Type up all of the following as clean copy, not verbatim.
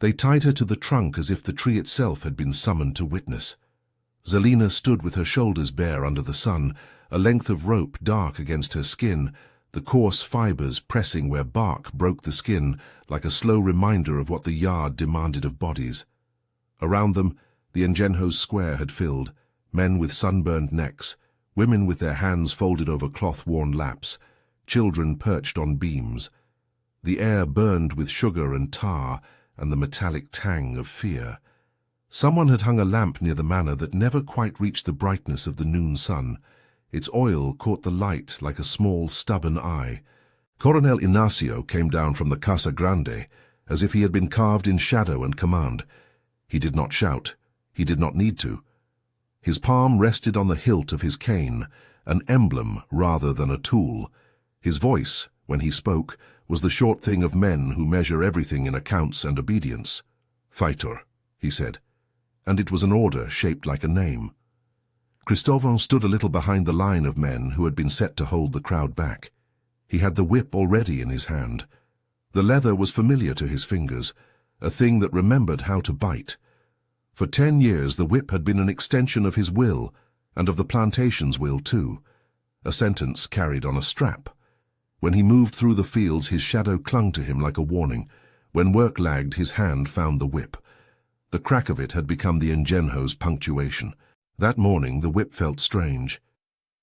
They tied her to the trunk as if the tree itself had been summoned to witness. Zalina stood with her shoulders bare under the sun, a length of rope dark against her skin, the coarse fibers pressing where bark broke the skin like a slow reminder of what the yard demanded of bodies. Around them, the Engenho's square had filled, men with sunburned necks, women with their hands folded over cloth-worn laps, children perched on beams. The air burned with sugar and tar and the metallic tang of fear. Someone had hung a lamp near the manor that never quite reached the brightness of the noon sun. Its oil caught the light like a small, stubborn eye. Coronel Inácio came down from the Casa Grande, as if he had been carved in shadow and command. He did not shout. He did not need to. His palm rested on the hilt of his cane, an emblem rather than a tool. His voice, when he spoke, was the short thing of men who measure everything in accounts and obedience. "Fighter," he said, and it was an order shaped like a name. Cristóvão stood a little behind the line of men who had been set to hold the crowd back. He had the whip already in his hand. The leather was familiar to his fingers, a thing that remembered how to bite. For 10 years the whip had been an extension of his will, and of the plantation's will too, a sentence carried on a strap. When he moved through the fields, his shadow clung to him like a warning. When work lagged, his hand found the whip. The crack of it had become the Engenho's punctuation. That morning the whip felt strange.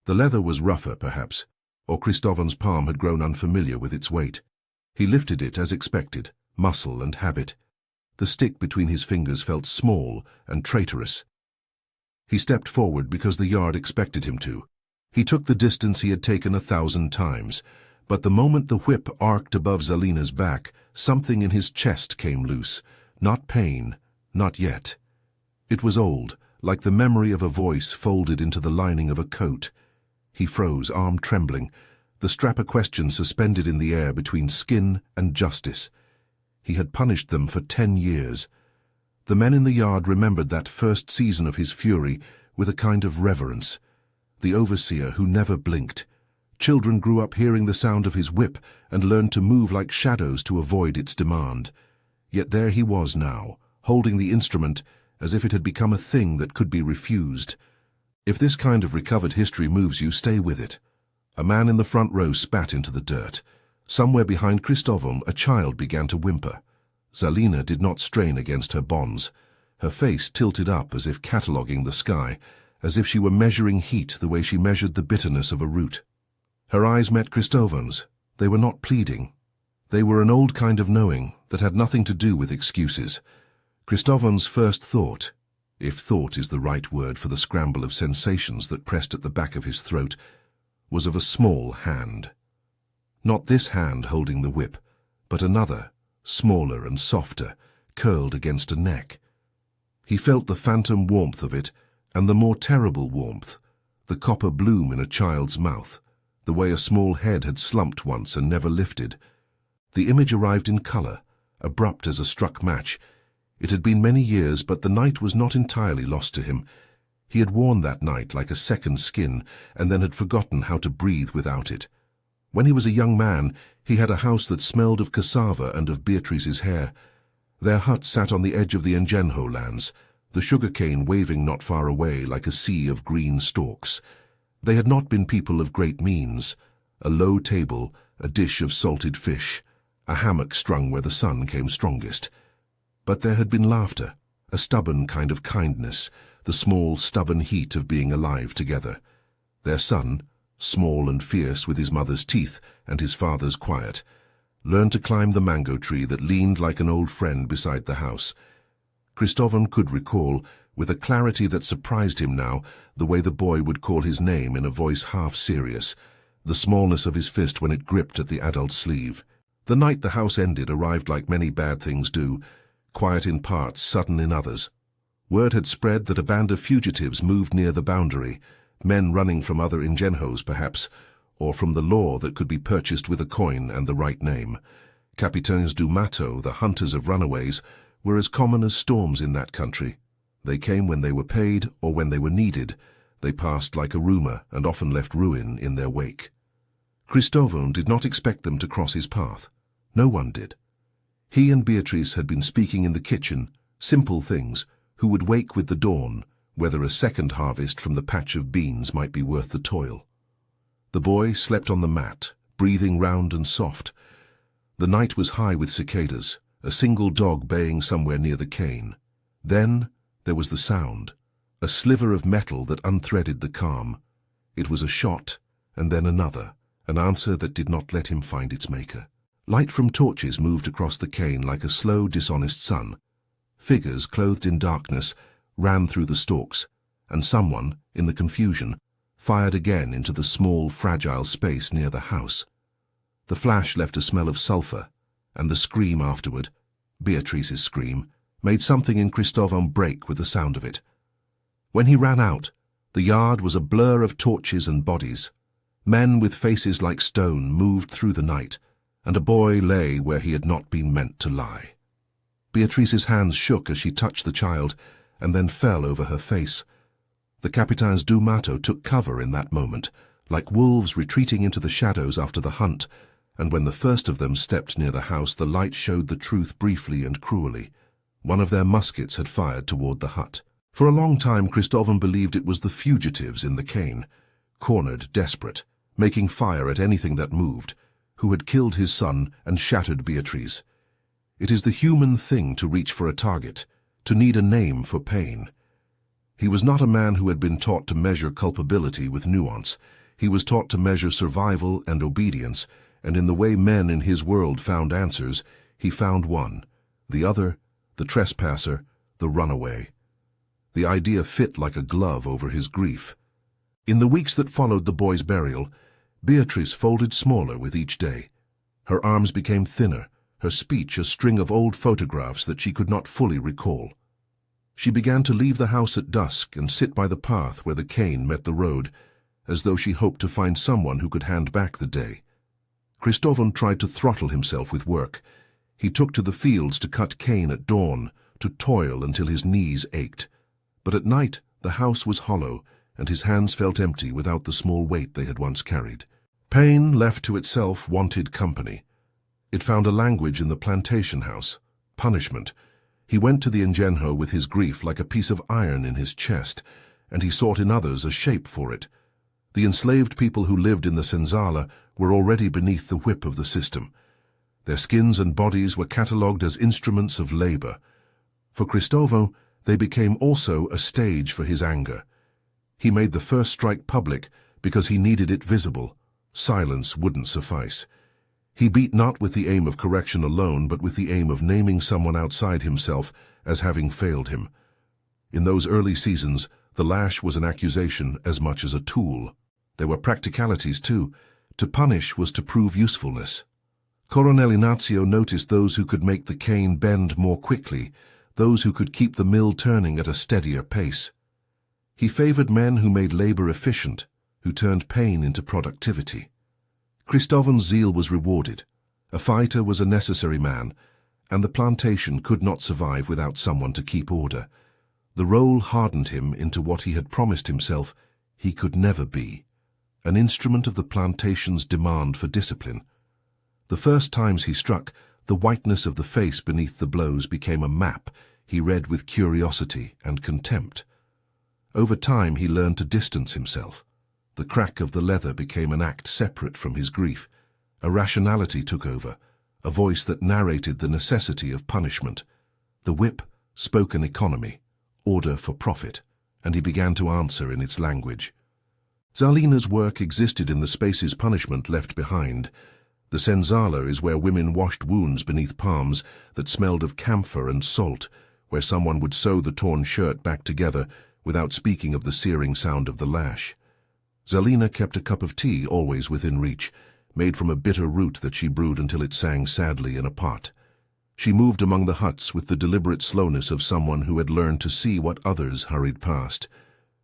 The leather was rougher, perhaps, or Cristóvão's palm had grown unfamiliar with its weight. He lifted it as expected, muscle and habit. The stick between his fingers felt small and traitorous. He stepped forward because the yard expected him to. He took the distance he had taken 1,000 times, but the moment the whip arced above Zalina's back, something in his chest came loose. Not pain, not yet. It was old, like the memory of a voice folded into the lining of a coat. He froze, arm trembling, the strap a question suspended in the air between skin and justice. He had punished them for 10 years. The men in the yard remembered that first season of his fury with a kind of reverence. The overseer who never blinked. Children grew up hearing the sound of his whip and learned to move like shadows to avoid its demand. Yet there he was now, holding the instrument as if it had become a thing that could be refused. If this kind of recovered history moves you, stay with it. A man in the front row spat into the dirt. Somewhere behind Cristóvão, a child began to whimper. Zalina did not strain against her bonds. Her face tilted up as if cataloguing the sky, as if she were measuring heat the way she measured the bitterness of a root. Her eyes met Cristóvão's. They were not pleading. They were an old kind of knowing that had nothing to do with excuses. Cristóvão's first thought, if thought is the right word for the scramble of sensations that pressed at the back of his throat, was of a small hand. Not this hand holding the whip, but another, smaller and softer, curled against a neck. He felt the phantom warmth of it, and the more terrible warmth, the copper bloom in a child's mouth, the way a small head had slumped once and never lifted. The image arrived in color, abrupt as a struck match. It had been many years, but the night was not entirely lost to him. He had worn that night like a second skin, and then had forgotten how to breathe without it. When he was a young man, he had a house that smelled of cassava and of Beatrice's hair. Their hut sat on the edge of the Engenho lands, the sugar-cane waving not far away like a sea of green stalks. They had not been people of great means. A low table, a dish of salted fish, a hammock strung where the sun came strongest. But there had been laughter, a stubborn kind of kindness, the small, stubborn heat of being alive together. Their son, small and fierce with his mother's teeth and his father's quiet, learned to climb the mango tree that leaned like an old friend beside the house. Cristóvão could recall, with a clarity that surprised him now, the way the boy would call his name in a voice half serious, the smallness of his fist when it gripped at the adult's sleeve. The night the house ended arrived like many bad things do, quiet in parts, sudden in others. Word had spread that a band of fugitives moved near the boundary, men running from other Engenhos perhaps, or from the law that could be purchased with a coin and the right name. Capitães do Mato, the hunters of runaways, were as common as storms in that country. They came when they were paid or when they were needed. They passed like a rumor and often left ruin in their wake. Cristóvão did not expect them to cross his path. No one did. He and Beatrice had been speaking in the kitchen, simple things, who would wake with the dawn, whether a second harvest from the patch of beans might be worth the toil. The boy slept on the mat, breathing round and soft. The night was high with cicadas, a single dog baying somewhere near the cane. Then there was the sound, a sliver of metal that unthreaded the calm. It was a shot, and then another, an answer that did not let him find its maker. Light from torches moved across the cane like a slow, dishonest sun. Figures, clothed in darkness, ran through the stalks, and someone, in the confusion, fired again into the small, fragile space near the house. The flash left a smell of sulphur, and the scream afterward, Beatrice's scream, made something in Cristóvão break with the sound of it. When he ran out, the yard was a blur of torches and bodies. Men with faces like stone moved through the night, and a boy lay where he had not been meant to lie. Beatrice's hands shook as she touched the child, and then fell over her face. The Capitães do Mato took cover in that moment, like wolves retreating into the shadows after the hunt, and when the first of them stepped near the house, the light showed the truth briefly and cruelly. One of their muskets had fired toward the hut. For a long time, Cristóvão believed it was the fugitives in the cane, cornered, desperate, making fire at anything that moved, who had killed his son and shattered Beatrice. It is the human thing to reach for a target, to need a name for pain. He was not a man who had been taught to measure culpability with nuance. He was taught to measure survival and obedience, and in the way men in his world found answers, he found one. The other, the trespasser, the runaway. The idea fit like a glove over his grief. In the weeks that followed the boy's burial, Beatrice folded smaller with each day. Her arms became thinner, her speech a string of old photographs that she could not fully recall. She began to leave the house at dusk and sit by the path where the cane met the road, as though she hoped to find someone who could hand back the day. Cristóvão tried to throttle himself with work. He took to the fields to cut cane at dawn, to toil until his knees ached. But at night the house was hollow, and his hands felt empty without the small weight they had once carried. Pain, left to itself, wanted company. It found a language in the plantation house, punishment. He went to the engenho with his grief like a piece of iron in his chest, and he sought in others a shape for it. The enslaved people who lived in the senzala were already beneath the whip of the system. Their skins and bodies were catalogued as instruments of labor. For Cristóvão, they became also a stage for his anger. He made the first strike public because he needed it visible. Silence wouldn't suffice. He beat not with the aim of correction alone, but with the aim of naming someone outside himself as having failed him. In those early seasons, the lash was an accusation as much as a tool. There were practicalities too. To punish was to prove usefulness. Coronel Inácio noticed those who could make the cane bend more quickly, those who could keep the mill turning at a steadier pace. He favored men who made labor efficient, who turned pain into productivity. Cristóvão's zeal was rewarded. A fighter was a necessary man, and the plantation could not survive without someone to keep order. The role hardened him into what he had promised himself he could never be, an instrument of the plantation's demand for discipline. The first times he struck, the whiteness of the face beneath the blows became a map he read with curiosity and contempt. Over time he learned to distance himself. The crack of the leather became an act separate from his grief. A rationality took over, a voice that narrated the necessity of punishment. The whip spoke an economy, order for profit, and he began to answer in its language. Zalina's work existed in the spaces punishment left behind. The senzala is where women washed wounds beneath palms that smelled of camphor and salt, where someone would sew the torn shirt back together without speaking of the searing sound of the lash. Zalina kept a cup of tea always within reach, made from a bitter root that she brewed until it sang sadly in a pot. She moved among the huts with the deliberate slowness of someone who had learned to see what others hurried past.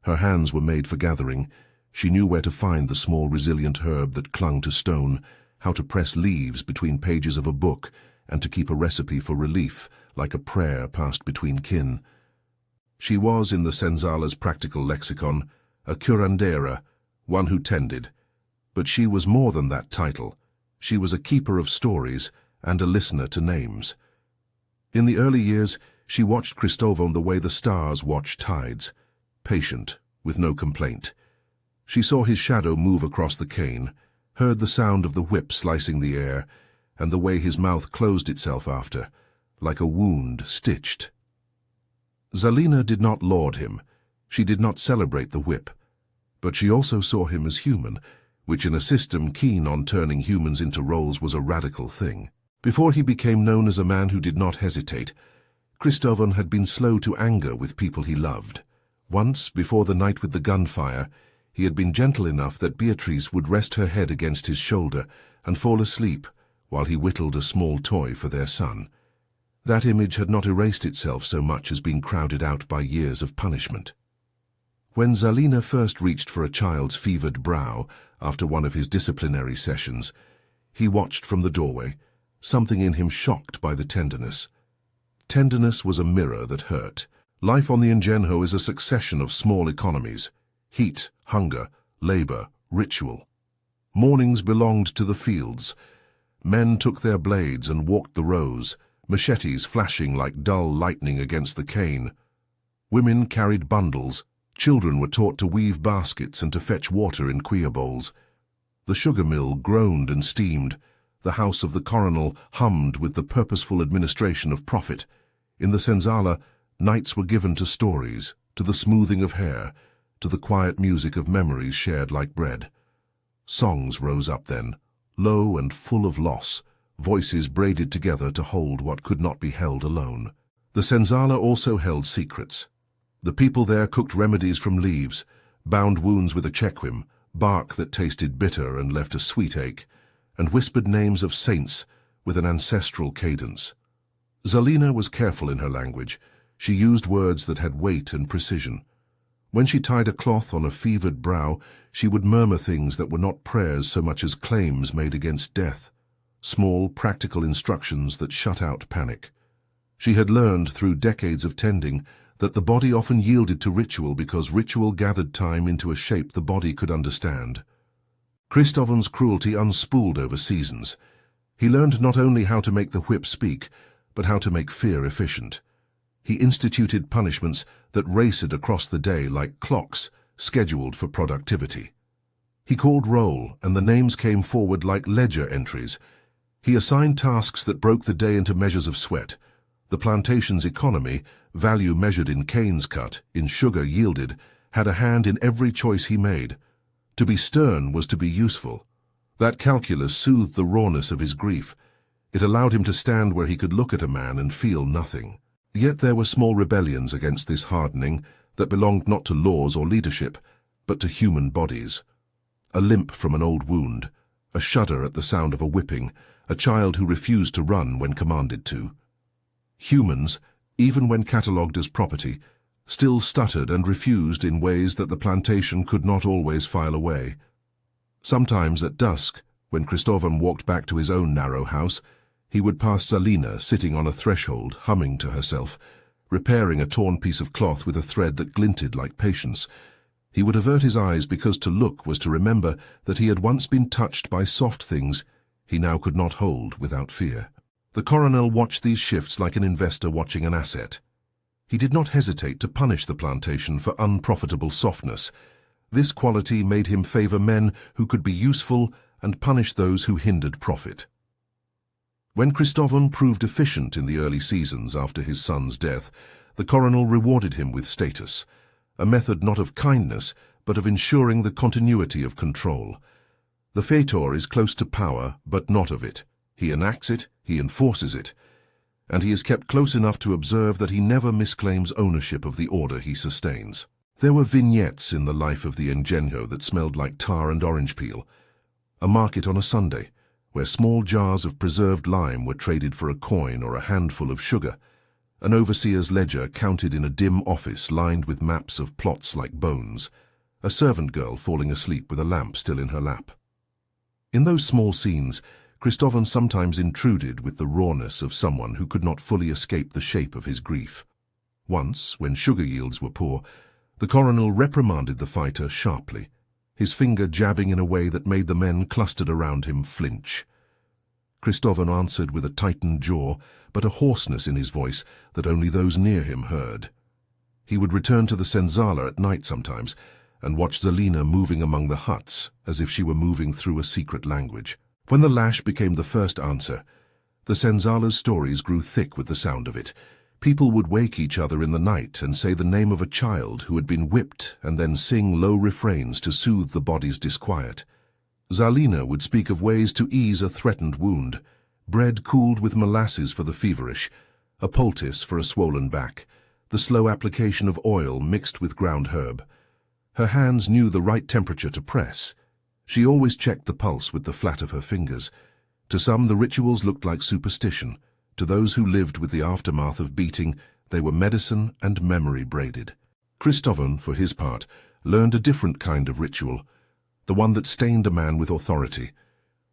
Her hands were made for gathering. She knew where to find the small resilient herb that clung to stone, how to press leaves between pages of a book, and to keep a recipe for relief, like a prayer passed between kin. She was, in the senzala's practical lexicon, a curandera, one who tended. But she was more than that title. She was a keeper of stories and a listener to names. In the early years, she watched Cristóvão the way the stars watch tides, patient, with no complaint. She saw his shadow move across the cane, heard the sound of the whip slicing the air, and the way his mouth closed itself after, like a wound stitched. Zalina did not laud him. She did not celebrate the whip. But she also saw him as human, which in a system keen on turning humans into roles was a radical thing. Before he became known as a man who did not hesitate, Cristóvão had been slow to anger with people he loved. Once, before the night with the gunfire, he had been gentle enough that Beatriz would rest her head against his shoulder and fall asleep while he whittled a small toy for their son. That image had not erased itself so much as been crowded out by years of punishment. When Zalina first reached for a child's fevered brow after one of his disciplinary sessions, he watched from the doorway, something in him shocked by the tenderness. Tenderness was a mirror that hurt. Life on the Engenho is a succession of small economies: heat, hunger, labor, ritual. Mornings belonged to the fields. Men took their blades and walked the rows, machetes flashing like dull lightning against the cane. Women carried bundles. Children were taught to weave baskets and to fetch water in cuia bowls. The sugar mill groaned and steamed. The house of the coronel hummed with the purposeful administration of profit. In the senzala, nights were given to stories, to the smoothing of hair, to the quiet music of memories shared like bread. Songs rose up then, low and full of loss, voices braided together to hold what could not be held alone. The senzala also held secrets. The people there cooked remedies from leaves, bound wounds with a chequim, bark that tasted bitter and left a sweet ache, and whispered names of saints with an ancestral cadence. Zalina was careful in her language. She used words that had weight and precision. When she tied a cloth on a fevered brow, she would murmur things that were not prayers so much as claims made against death, small, practical instructions that shut out panic. She had learned through decades of tending that the body often yielded to ritual because ritual gathered time into a shape the body could understand. Cristóvão's cruelty unspooled over seasons. He learned not only how to make the whip speak, but how to make fear efficient. He instituted punishments that raced across the day like clocks scheduled for productivity. He called roll, and the names came forward like ledger entries. He assigned tasks that broke the day into measures of sweat. The plantation's economy, value measured in canes cut, in sugar yielded, had a hand in every choice he made. To be stern was to be useful. That calculus soothed the rawness of his grief. It allowed him to stand where he could look at a man and feel nothing. Yet there were small rebellions against this hardening that belonged not to laws or leadership, but to human bodies. A limp from an old wound, a shudder at the sound of a whipping, a child who refused to run when commanded to. Humans, even when catalogued as property, still stuttered and refused in ways that the plantation could not always file away. Sometimes at dusk, when Cristóvão walked back to his own narrow house, he would pass Zalina sitting on a threshold, humming to herself, repairing a torn piece of cloth with a thread that glinted like patience. He would avert his eyes because to look was to remember that he had once been touched by soft things he now could not hold without fear. The coronel watched these shifts like an investor watching an asset. He did not hesitate to punish the plantation for unprofitable softness. This quality made him favor men who could be useful and punish those who hindered profit. When Cristóvão proved efficient in the early seasons after his son's death, the coronel rewarded him with status, a method not of kindness, but of ensuring the continuity of control. The fetor is close to power, but not of it. He enacts it, he enforces it, and he is kept close enough to observe that he never misclaims ownership of the order he sustains. There were vignettes in the life of the Engenho that smelled like tar and orange peel. A market on a Sunday, where small jars of preserved lime were traded for a coin or a handful of sugar. An overseer's ledger counted in a dim office lined with maps of plots like bones. A servant girl falling asleep with a lamp still in her lap. In those small scenes, Cristóvão sometimes intruded with the rawness of someone who could not fully escape the shape of his grief. Once, when sugar yields were poor, the coronel reprimanded the fighter sharply, his finger jabbing in a way that made the men clustered around him flinch. Christovan answered with a tightened jaw, but a hoarseness in his voice that only those near him heard. He would return to the senzala at night sometimes, and watch Zalina moving among the huts as if she were moving through a secret language. When the lash became the first answer, the senzala's stories grew thick with the sound of it. People would wake each other in the night and say the name of a child who had been whipped and then sing low refrains to soothe the body's disquiet. Zalina would speak of ways to ease a threatened wound, bread cooled with molasses for the feverish, a poultice for a swollen back, the slow application of oil mixed with ground herb. Her hands knew the right temperature to press. She always checked the pulse with the flat of her fingers. To some, the rituals looked like superstition. To those who lived with the aftermath of beating, they were medicine and memory braided. Christovan, for his part, learned a different kind of ritual, the one that stained a man with authority.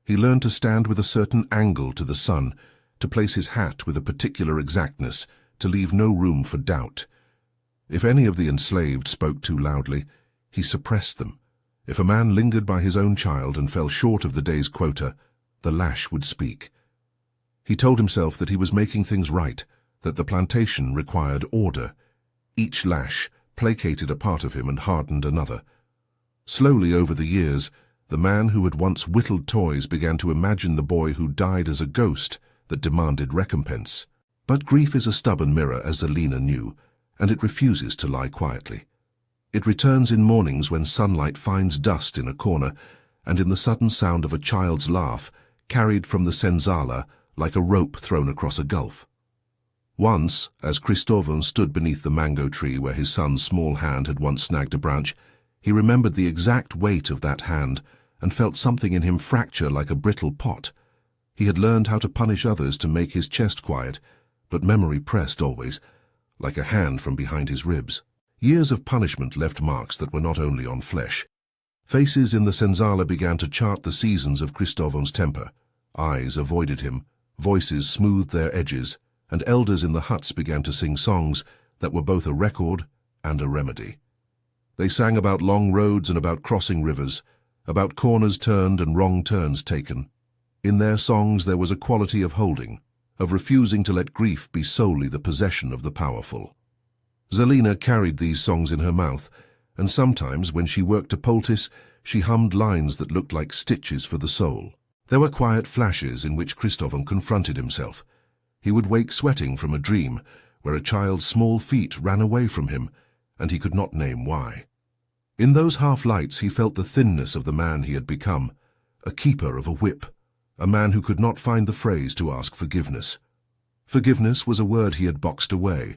He learned to stand with a certain angle to the sun, to place his hat with a particular exactness, to leave no room for doubt. If any of the enslaved spoke too loudly, he suppressed them. If a man lingered by his own child and fell short of the day's quota, the lash would speak. He told himself that he was making things right, that the plantation required order. Each lash placated a part of him and hardened another. Slowly over the years, the man who had once whittled toys began to imagine the boy who died as a ghost that demanded recompense. But grief is a stubborn mirror, as Zalina knew, and it refuses to lie quietly. It returns in mornings when sunlight finds dust in a corner, and in the sudden sound of a child's laugh, carried from the senzala like a rope thrown across a gulf. Once, as Christovan stood beneath the mango tree where his son's small hand had once snagged a branch, he remembered the exact weight of that hand and felt something in him fracture like a brittle pot. He had learned how to punish others to make his chest quiet, but memory pressed always, like a hand from behind his ribs. Years of punishment left marks that were not only on flesh. Faces in the senzala began to chart the seasons of Christovan's temper. Eyes avoided him, voices smoothed their edges, and elders in the huts began to sing songs that were both a record and a remedy. They sang about long roads and about crossing rivers, about corners turned and wrong turns taken. In their songs there was a quality of holding, of refusing to let grief be solely the possession of the powerful. Zalina carried these songs in her mouth, and sometimes, when she worked a poultice, she hummed lines that looked like stitches for the soul. There were quiet flashes in which Christovan confronted himself. He would wake sweating from a dream, where a child's small feet ran away from him, and he could not name why. In those half-lights he felt the thinness of the man he had become, a keeper of a whip, a man who could not find the phrase to ask forgiveness. Forgiveness was a word he had boxed away.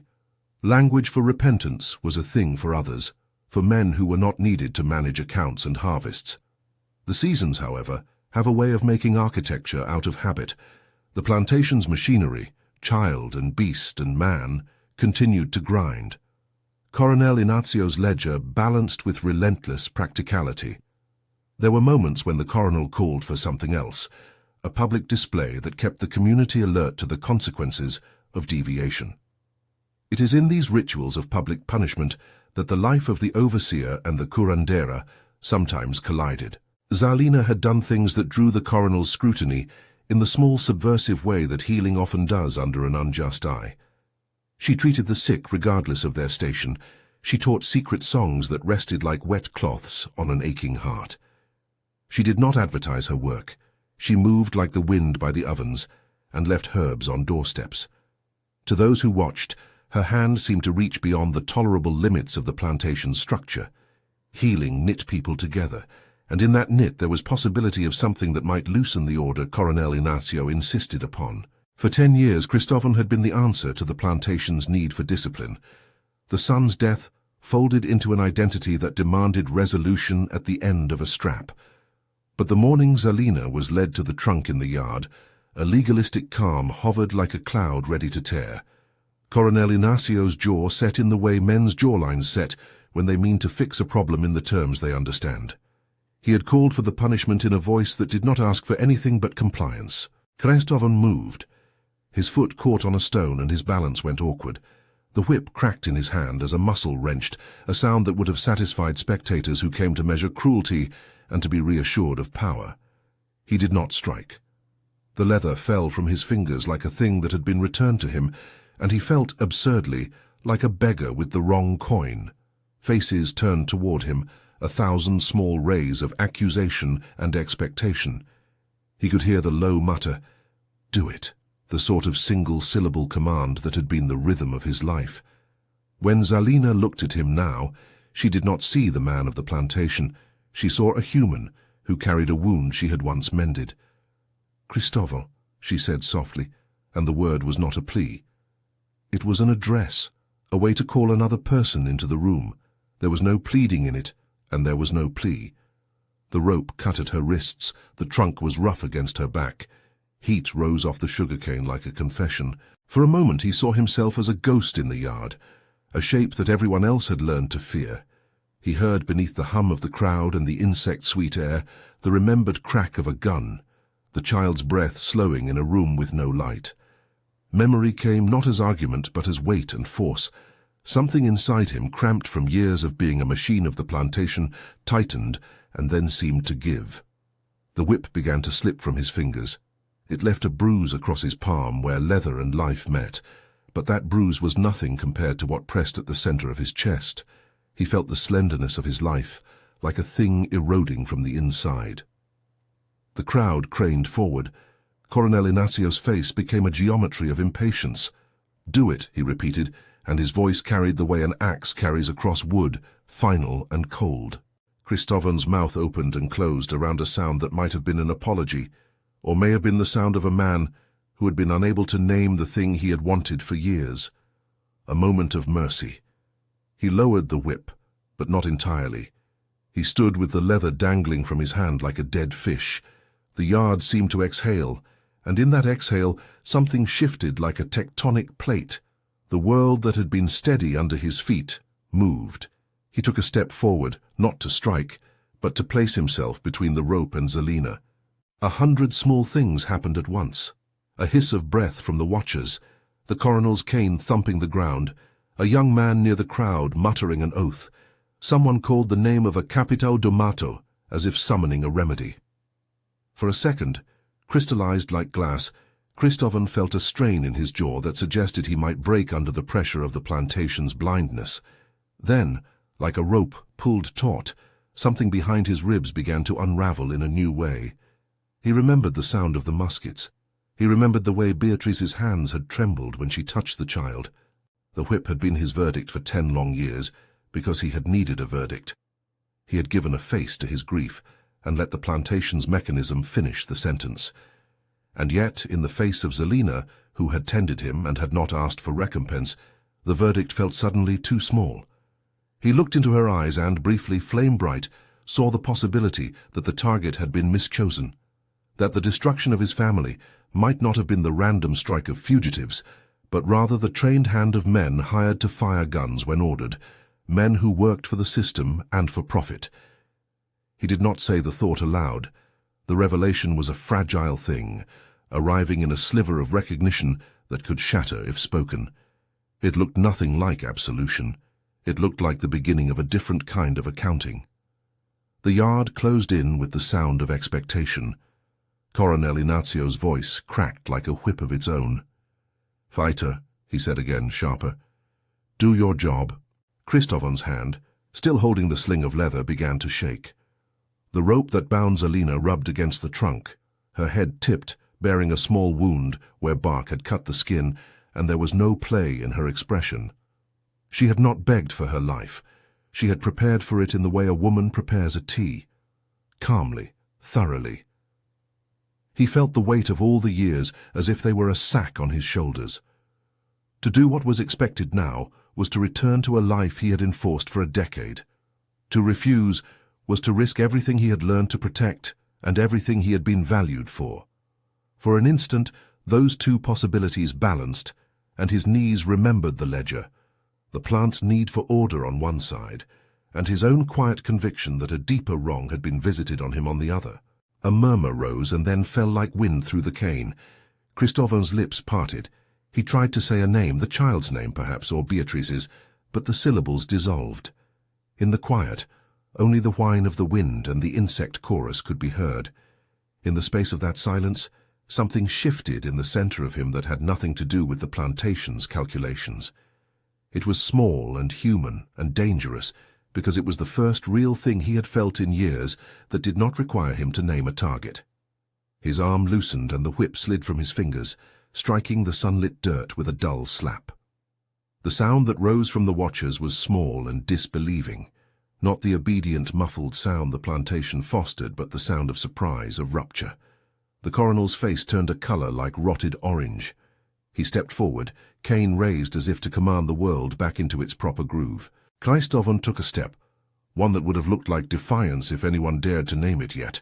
Language for repentance was a thing for others, for men who were not needed to manage accounts and harvests. The seasons, however, have a way of making architecture out of habit. The plantation's machinery, child and beast and man, continued to grind. Coronel Inácio's ledger balanced with relentless practicality. There were moments when the coronel called for something else, a public display that kept the community alert to the consequences of deviation. It is in these rituals of public punishment that the life of the overseer and the curandera sometimes collided. Zalina had done things that drew the coronel's scrutiny in the small subversive way that healing often does under an unjust eye. She treated the sick regardless of their station. She taught secret songs that rested like wet cloths on an aching heart. She did not advertise her work. She moved like the wind by the ovens and left herbs on doorsteps. To those who watched, her hand seemed to reach beyond the tolerable limits of the plantation's structure. Healing knit people together, and in that knit there was possibility of something that might loosen the order Coronel Inácio insisted upon. For 10 years, Christovan had been the answer to the plantation's need for discipline. The son's death folded into an identity that demanded resolution at the end of a strap. But the morning Zalina was led to the trunk in the yard, a legalistic calm hovered like a cloud ready to tear. Coronel Inácio's jaw set in the way men's jawlines set when they mean to fix a problem in the terms they understand. He had called for the punishment in a voice that did not ask for anything but compliance. Christovan moved. His foot caught on a stone and his balance went awkward. The whip cracked in his hand as a muscle wrenched, a sound that would have satisfied spectators who came to measure cruelty and to be reassured of power. He did not strike. The leather fell from his fingers like a thing that had been returned to him, and he felt absurdly like a beggar with the wrong coin. Faces turned toward him, 1,000 small rays of accusation and expectation. He could hear the low mutter, "Do it," the sort of single-syllable command that had been the rhythm of his life. When Zalina looked at him now, she did not see the man of the plantation. She saw a human who carried a wound she had once mended. "Cristóbal," she said softly, and the word was not a plea. It was an address, a way to call another person into the room. There was no pleading in it, and there was no plea. The rope cut at her wrists, the trunk was rough against her back. Heat rose off the sugarcane like a confession. For a moment he saw himself as a ghost in the yard, a shape that everyone else had learned to fear. He heard beneath the hum of the crowd and the insect-sweet air the remembered crack of a gun, the child's breath slowing in a room with no light. Memory came not as argument but as weight and force. Something inside him, cramped from years of being a machine of the plantation, tightened and then seemed to give. The whip began to slip from his fingers. It left a bruise across his palm where leather and life met, but that bruise was nothing compared to what pressed at the center of his chest. He felt the slenderness of his life, like a thing eroding from the inside. The crowd craned forward. Coronel Inácio's face became a geometry of impatience. "Do it," he repeated, and his voice carried the way an axe carries across wood, final and cold. Cristóbal's mouth opened and closed around a sound that might have been an apology, or may have been the sound of a man who had been unable to name the thing he had wanted for years. A moment of mercy. He lowered the whip, but not entirely. He stood with the leather dangling from his hand like a dead fish. The yard seemed to exhale, and in that exhale something shifted like a tectonic plate. The world that had been steady under his feet moved. He took a step forward, not to strike, but to place himself between the rope and Zalina. 100 small things happened at once. A hiss of breath from the watchers, the coronel's cane thumping the ground, a young man near the crowd muttering an oath. Someone called the name of a capitão do mato, as if summoning a remedy. For a second, crystallized like glass, Cristóbal felt a strain in his jaw that suggested he might break under the pressure of the plantation's blindness. Then, like a rope pulled taut, something behind his ribs began to unravel in a new way. He remembered the sound of the muskets. He remembered the way Beatrice's hands had trembled when she touched the child. The whip had been his verdict for 10 long years, because he had needed a verdict. He had given a face to his grief, and let the plantation's mechanism finish the sentence. And yet, in the face of Zalina, who had tended him and had not asked for recompense, the verdict felt suddenly too small. He looked into her eyes and, briefly flame-bright, saw the possibility that the target had been mischosen, that the destruction of his family might not have been the random strike of fugitives, but rather the trained hand of men hired to fire guns when ordered, men who worked for the system and for profit. He did not say the thought aloud. The revelation was a fragile thing, arriving in a sliver of recognition that could shatter if spoken. It looked nothing like absolution. It looked like the beginning of a different kind of accounting. The yard closed in with the sound of expectation. Coronel Inácio's voice cracked like a whip of its own. "Fighter," he said again, sharper. "Do your job." Cristóbal's hand, still holding the sling of leather, began to shake. The rope that bound Zalina rubbed against the trunk. Her head tipped, bearing a small wound where bark had cut the skin, and there was no play in her expression. She had not begged for her life. She had prepared for it in the way a woman prepares a tea. Calmly, thoroughly. He felt the weight of all the years as if they were a sack on his shoulders. To do what was expected now was to return to a life he had enforced for a decade. To refuse was to risk everything he had learned to protect and everything he had been valued for. For an instant, those two possibilities balanced, and his knees remembered the ledger, the plant's need for order on one side, and his own quiet conviction that a deeper wrong had been visited on him on the other. A murmur rose and then fell like wind through the cane. Cristóbal's lips parted. He tried to say a name, the child's name perhaps, or Beatrice's, but the syllables dissolved. In the quiet, only the whine of the wind and the insect chorus could be heard. In the space of that silence, something shifted in the center of him that had nothing to do with the plantation's calculations. It was small and human and dangerous because it was the first real thing he had felt in years that did not require him to name a target. His arm loosened and the whip slid from his fingers, striking the sunlit dirt with a dull slap. The sound that rose from the watchers was small and disbelieving, not the obedient, muffled sound the plantation fostered, but the sound of surprise, of rupture. The coronel's face turned a color like rotted orange. He stepped forward, cane raised as if to command the world back into its proper groove. Cristovon took a step, one that would have looked like defiance if anyone dared to name it yet.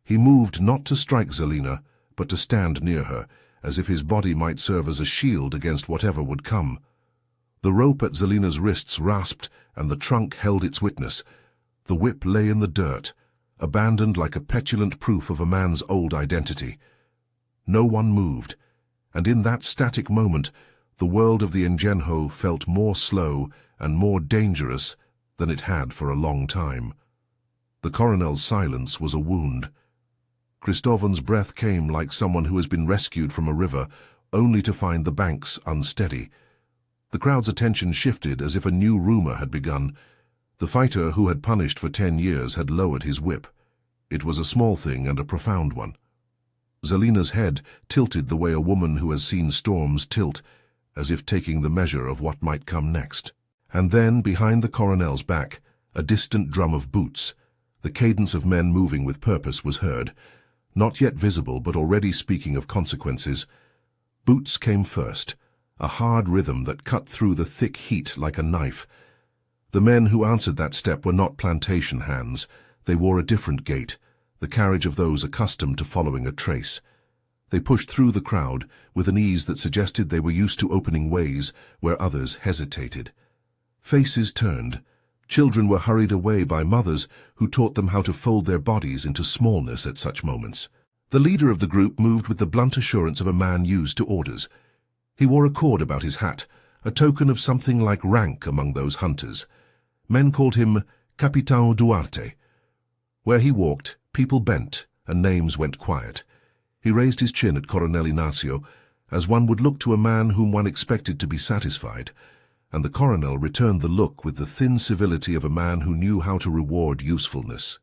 He moved not to strike Zalina, but to stand near her, as if his body might serve as a shield against whatever would come. The rope at Zalina's wrists rasped, and the trunk held its witness. The whip lay in the dirt, abandoned like a petulant proof of a man's old identity. No one moved, and in that static moment, the world of the Engenho felt more slow and more dangerous than it had for a long time. The coronel's silence was a wound. Cristovon's breath came like someone who has been rescued from a river, only to find the banks unsteady. The crowd's attention shifted as if a new rumor had begun. The fighter who had punished for 10 years had lowered his whip. It was a small thing and a profound one. Zalina's head tilted the way a woman who has seen storms tilt, as if taking the measure of what might come next. And then, behind the coronel's back, a distant drum of boots. The cadence of men moving with purpose was heard, not yet visible but already speaking of consequences. Boots came first, a hard rhythm that cut through the thick heat like a knife. The men who answered that step were not plantation hands. They wore a different gait, the carriage of those accustomed to following a trace. They pushed through the crowd with an ease that suggested they were used to opening ways where others hesitated. Faces turned. Children were hurried away by mothers who taught them how to fold their bodies into smallness at such moments. The leader of the group moved with the blunt assurance of a man used to orders. He wore a cord about his hat, a token of something like rank among those hunters. Men called him Capitão Duarte. Where he walked, people bent, and names went quiet. He raised his chin at Coronel Inácio, as one would look to a man whom one expected to be satisfied, and the coronel returned the look with the thin civility of a man who knew how to reward usefulness.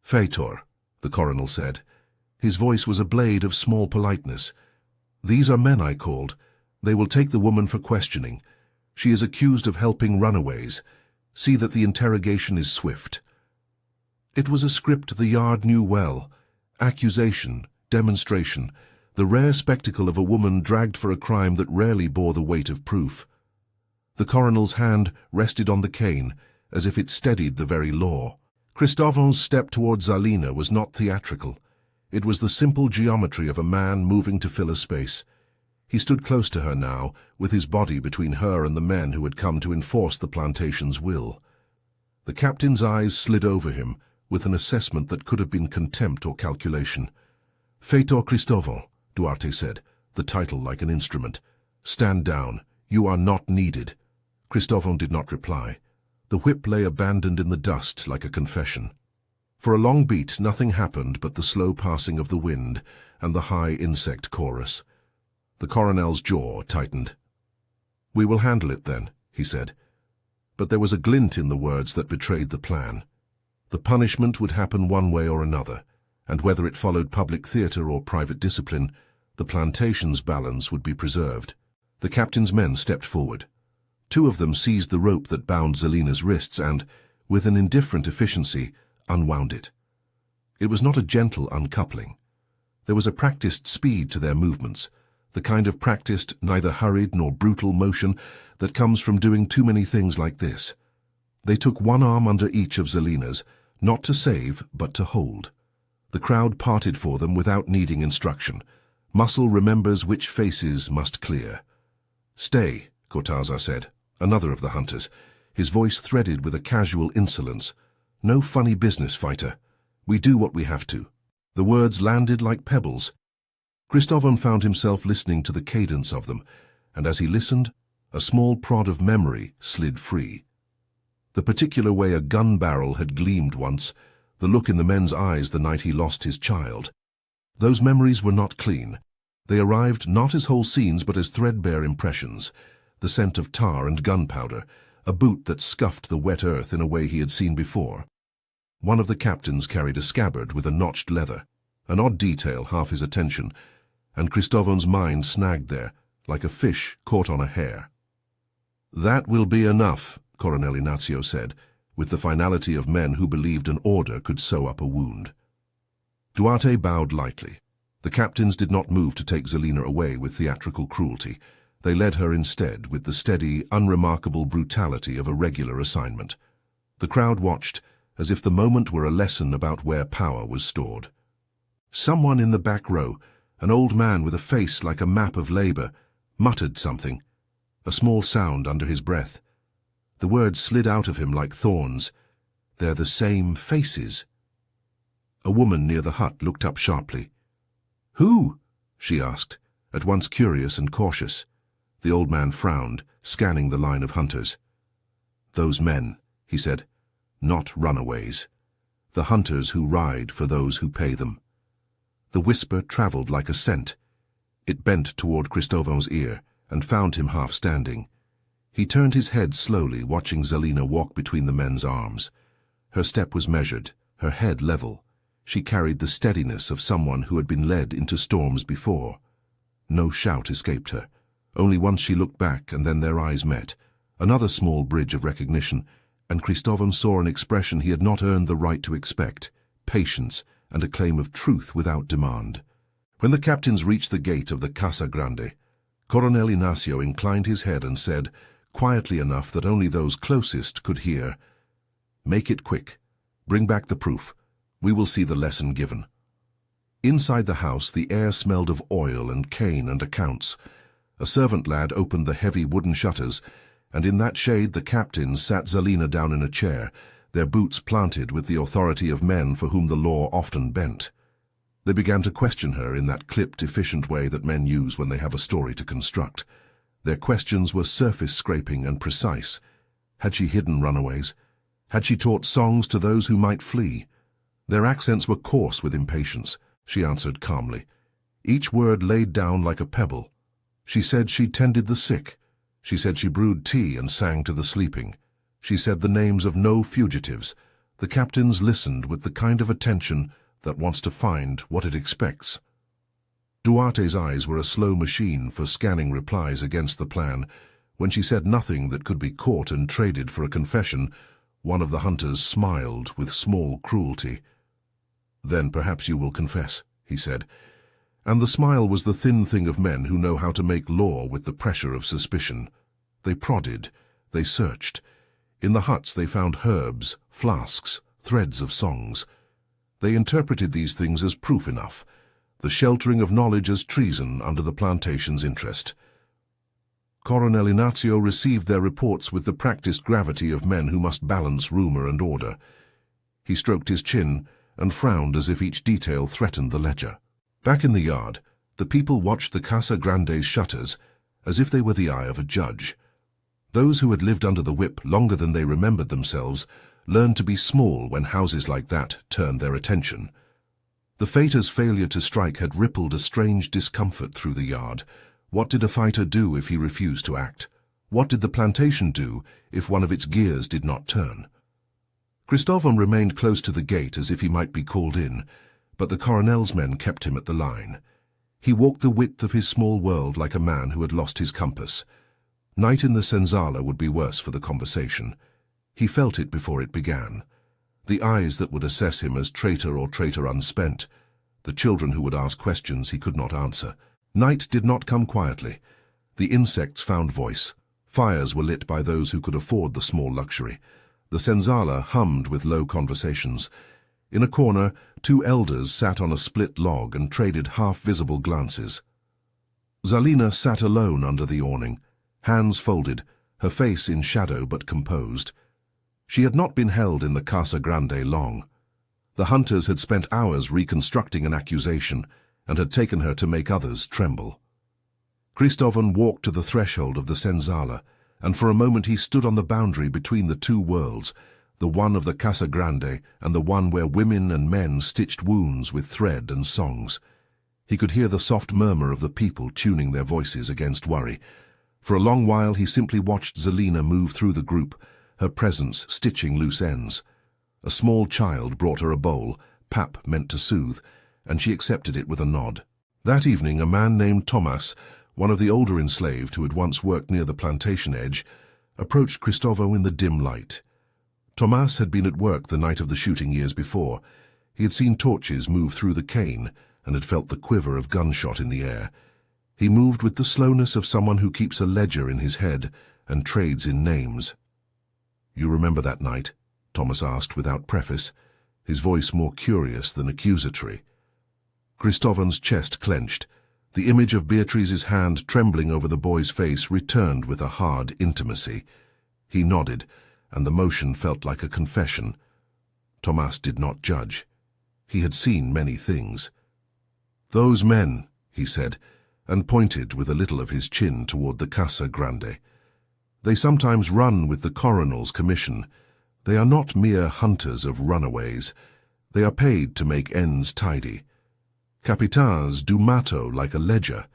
"Feitor," the coronel said. His voice was a blade of small politeness. "These are men I called. They will take the woman for questioning. She is accused of helping runaways. See that the interrogation is swift." It was a script the yard knew well. Accusation, demonstration, the rare spectacle of a woman dragged for a crime that rarely bore the weight of proof. The coronel's hand rested on the cane, as if it steadied the very law. Cristovon's step toward Zalina was not theatrical. It was the simple geometry of a man moving to fill a space. He stood close to her now, with his body between her and the men who had come to enforce the plantation's will. The captain's eyes slid over him, with an assessment that could have been contempt or calculation. "Feitor Cristovon," Duarte said, the title like an instrument. "Stand down. You are not needed." Cristovon did not reply. The whip lay abandoned in the dust like a confession. For a long beat, nothing happened but the slow passing of the wind and the high insect chorus. The coronel's jaw tightened. "We will handle it then," he said. But there was a glint in the words that betrayed the plan. The punishment would happen one way or another, and whether it followed public theater or private discipline, the plantation's balance would be preserved. The captain's men stepped forward. 2 of them seized the rope that bound Zalina's wrists and, with an indifferent efficiency, unwound it. It was not a gentle uncoupling. There was a practiced speed to their movements, the kind of practiced, neither hurried nor brutal motion that comes from doing too many things like this. They took one arm under each of Zalina's, not to save, but to hold. The crowd parted for them without needing instruction. Muscle remembers which faces must clear. "Stay," Cortázar said, another of the hunters, his voice threaded with a casual insolence. "No funny business, fighter. We do what we have to." The words landed like pebbles. Cristovon found himself listening to the cadence of them, and as he listened, a small prod of memory slid free. The particular way a gun barrel had gleamed once, the look in the men's eyes the night he lost his child. Those memories were not clean. They arrived not as whole scenes but as threadbare impressions, the scent of tar and gunpowder, a boot that scuffed the wet earth in a way he had seen before. One of the captains carried a scabbard with a notched leather, an odd detail half his attention, and Cristovon's mind snagged there, like a fish caught on a hair. "That will be enough," Coronel Inácio said, with the finality of men who believed an order could sew up a wound. Duarte bowed lightly. The captains did not move to take Zalina away with theatrical cruelty. They led her instead with the steady, unremarkable brutality of a regular assignment. The crowd watched, as if the moment were a lesson about where power was stored. Someone in the back row, an old man with a face like a map of labor, muttered something, a small sound under his breath. The words slid out of him like thorns. "They're the same faces." A woman near the hut looked up sharply. "Who?" she asked, at once curious and cautious. The old man frowned, scanning the line of hunters. "Those men," he said, "not runaways. The hunters who ride for those who pay them." The whisper traveled like a scent. It bent toward Cristovon's ear and found him half standing. He turned his head slowly, watching Zalina walk between the men's arms. Her step was measured, her head level. She carried the steadiness of someone who had been led into storms before. No shout escaped her. Only once she looked back, and then their eyes met. Another small bridge of recognition, and Cristovon saw an expression he had not earned the right to expect, patience and a claim of truth without demand. When the captains reached the gate of the Casa Grande, Coronel Inácio inclined his head and said, quietly enough that only those closest could hear, "Make it quick. Bring back the proof. We will see the lesson given." Inside the house, the air smelled of oil and cane and accounts. A servant lad opened the heavy wooden shutters, and in that shade the captains sat Zalina down in a chair, their boots planted with the authority of men for whom the law often bent. They began to question her in that clipped, efficient way that men use when they have a story to construct. Their questions were surface-scraping and precise. Had she hidden runaways? Had she taught songs to those who might flee? Their accents were coarse with impatience, she answered calmly. Each word laid down like a pebble. She said she tended the sick. She said she brewed tea and sang to the sleeping. She said the names of no fugitives. The captains listened with the kind of attention that wants to find what it expects. Duarte's eyes were a slow machine for scanning replies against the plan. When she said nothing that could be caught and traded for a confession, one of the hunters smiled with small cruelty. "Then perhaps you will confess," he said. And the smile was the thin thing of men who know how to make law with the pressure of suspicion. They prodded, they searched. In the huts they found herbs, flasks, threads of songs. They interpreted these things as proof enough, the sheltering of knowledge as treason under the plantation's interest. Coronel Inácio received their reports with the practiced gravity of men who must balance rumor and order. He stroked his chin and frowned as if each detail threatened the ledger. Back in the yard, the people watched the Casa Grande's shutters as if they were the eye of a judge. Those who had lived under the whip longer than they remembered themselves learned to be small when houses like that turned their attention. The Fater's failure to strike had rippled a strange discomfort through the yard. What did a fighter do if he refused to act? What did the plantation do if one of its gears did not turn? Cristovon remained close to the gate as if he might be called in, but the coronel's men kept him at the line. He walked the width of his small world like a man who had lost his compass. Night in the senzala would be worse for the conversation. He felt it before it began. The eyes that would assess him as traitor or traitor unspent, the children who would ask questions he could not answer. Night did not come quietly. The insects found voice. Fires were lit by those who could afford the small luxury. The senzala hummed with low conversations. In a corner, two elders sat on a split log and traded half-visible glances. Zalina sat alone under the awning, hands folded, her face in shadow but composed. She had not been held in the Casa Grande long. The hunters had spent hours reconstructing an accusation and had taken her to make others tremble. Cristovon walked to the threshold of the senzala, and for a moment he stood on the boundary between the two worlds, the one of the Casa Grande and the one where women and men stitched wounds with thread and songs. He could hear the soft murmur of the people tuning their voices against worry. For a long while he simply watched Zalina move through the group, her presence stitching loose ends. A small child brought her a bowl, pap meant to soothe, and she accepted it with a nod. That evening a man named Tomas, one of the older enslaved who had once worked near the plantation edge, approached Cristovo in the dim light. Tomas had been at work the night of the shooting years before. He had seen torches move through the cane and had felt the quiver of gunshot in the air. He moved with the slowness of someone who keeps a ledger in his head and trades in names. "You remember that night?" Tomas asked without preface, his voice more curious than accusatory. Cristovan's chest clenched. The image of Beatrice's hand trembling over the boy's face returned with a hard intimacy. He nodded, and the motion felt like a confession. Tomas did not judge. He had seen many things. "Those men," he said, and pointed with a little of his chin toward the Casa Grande. "They sometimes run with the Coronel's commission. They are not mere hunters of runaways. They are paid to make ends tidy. Capitans do mato like a ledger,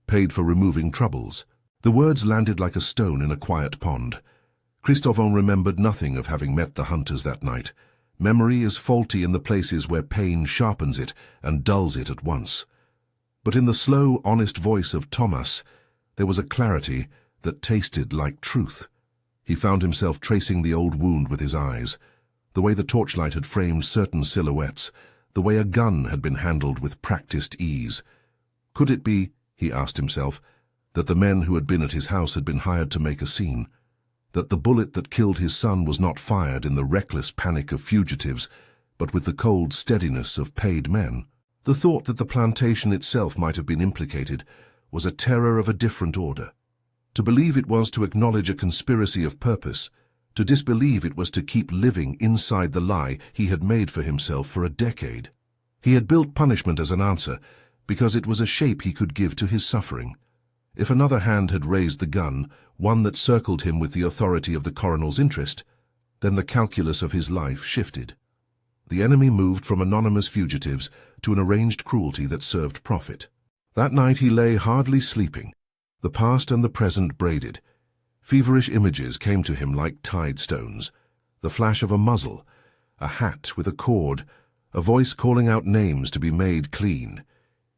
paid for removing troubles." The words landed like a stone in a quiet pond. Cristovan remembered nothing of having met the hunters that night. Memory is faulty in the places where pain sharpens it and dulls it at once. But in the slow, honest voice of Tomas, there was a clarity that tasted like truth. He found himself tracing the old wound with his eyes, the way the torchlight had framed certain silhouettes, the way a gun had been handled with practiced ease. Could it be, he asked himself, that the men who had been at his house had been hired to make a scene? That the bullet that killed his son was not fired in the reckless panic of fugitives, but with the cold steadiness of paid men? The thought that the plantation itself might have been implicated was a terror of a different order. To believe it was to acknowledge a conspiracy of purpose. To disbelieve it was to keep living inside the lie he had made for himself for a decade. He had built punishment as an answer, because it was a shape he could give to his suffering. If another hand had raised the gun, one that circled him with the authority of the Coronel's interest, then the calculus of his life shifted. The enemy moved from anonymous fugitives to an arranged cruelty that served profit. That night he lay hardly sleeping, the past and the present braided. Feverish images came to him like tide stones, the flash of a muzzle, a hat with a cord, a voice calling out names to be made clean.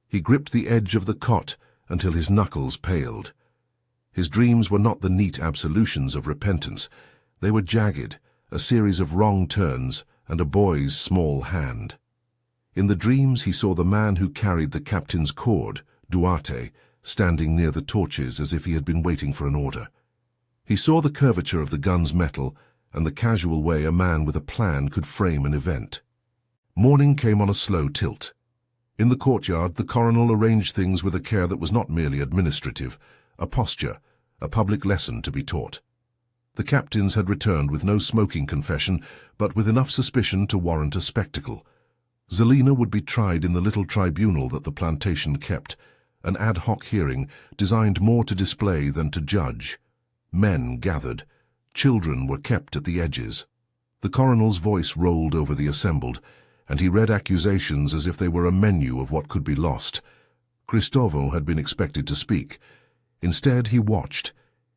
He gripped the edge of the cot until his knuckles paled. His dreams were not the neat absolutions of repentance. They were jagged, a series of wrong turns and a boy's small hand. In the dreams he saw the man who carried the captain's cord, Duarte, standing near the torches as if he had been waiting for an order. He saw the curvature of the gun's metal and the casual way a man with a plan could frame an event. Morning came on a slow tilt. In the courtyard, the coronel arranged things with a care that was not merely administrative, a posture, a public lesson to be taught. The captains had returned with no smoking confession, but with enough suspicion to warrant a spectacle. Zalina would be tried in the little tribunal that the plantation kept, an ad hoc hearing designed more to display than to judge. Men gathered. Children were kept at the edges. The coronel's voice rolled over the assembled, and he read accusations as if they were a menu of what could be lost. Cristovo had been expected to speak. Instead, he watched.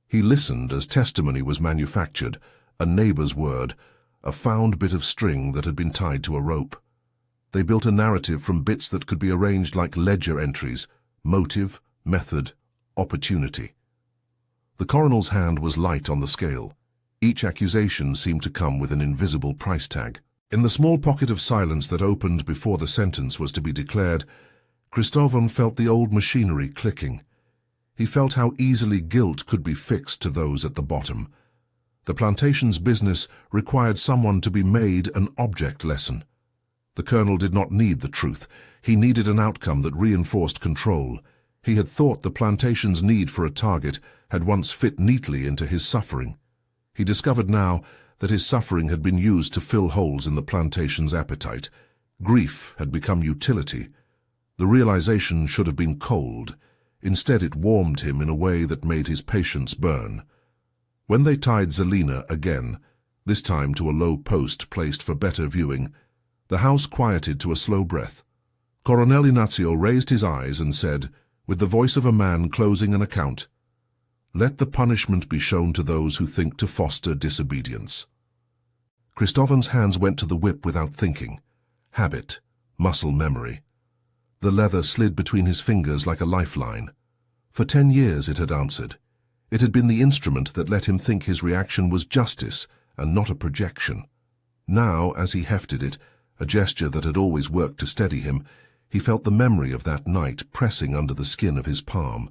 He listened as testimony was manufactured, a neighbor's word, a found bit of string that had been tied to a rope. They built a narrative from bits that could be arranged like ledger entries: motive, method, opportunity. The coronel's hand was light on the scale. Each accusation seemed to come with an invisible price tag. In the small pocket of silence that opened before the sentence was to be declared, Cristovan felt the old machinery clicking. He felt how easily guilt could be fixed to those at the bottom. The plantation's business required someone to be made an object lesson. The colonel did not need the truth. He needed an outcome that reinforced control. He had thought the plantation's need for a target had once fit neatly into his suffering. He discovered now that his suffering had been used to fill holes in the plantation's appetite. Grief had become utility. The realization should have been cold. Instead, it warmed him in a way that made his patience burn. When they tied Zalina again, this time to a low post placed for better viewing, the house quieted to a slow breath. Coronel Inácio raised his eyes and said, with the voice of a man closing an account, "Let the punishment be shown to those who think to foster disobedience." Cristóvão's hands went to the whip without thinking. Habit, muscle memory. The leather slid between his fingers like a lifeline. For 10 years it had answered. It had been the instrument that let him think his reaction was justice and not a projection. Now, as he hefted it, a gesture that had always worked to steady him, he felt the memory of that night pressing under the skin of his palm.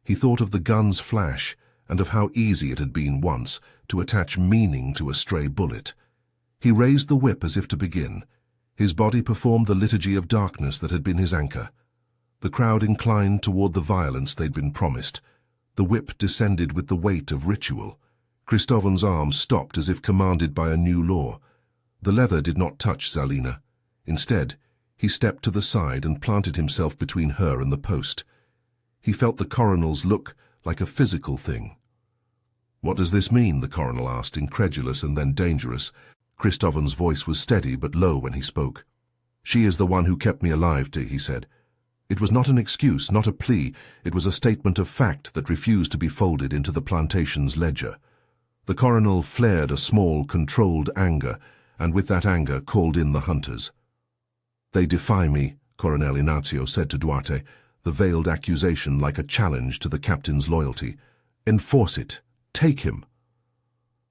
He thought of the gun's flash and of how easy it had been once to attach meaning to a stray bullet. He raised the whip as if to begin. His body performed the liturgy of darkness that had been his anchor. The crowd inclined toward the violence they'd been promised. The whip descended with the weight of ritual. Cristóvão's arms stopped as if commanded by a new law. The leather did not touch Zalina. Instead, he stepped to the side and planted himself between her and the post. He felt the coronel's look like a physical thing. "What does this mean?" the coronel asked, incredulous and then dangerous. Cristóvão's voice was steady but low when he spoke. "She is the one who kept me alive, he said. It was not an excuse, not a plea. It was a statement of fact that refused to be folded into the plantation's ledger." The coronel flared a small, controlled anger, and with that anger called in the hunters. "They defy me," Coronel Inácio said to Duarte, the veiled accusation like a challenge to the captain's loyalty. "Enforce it. Take him."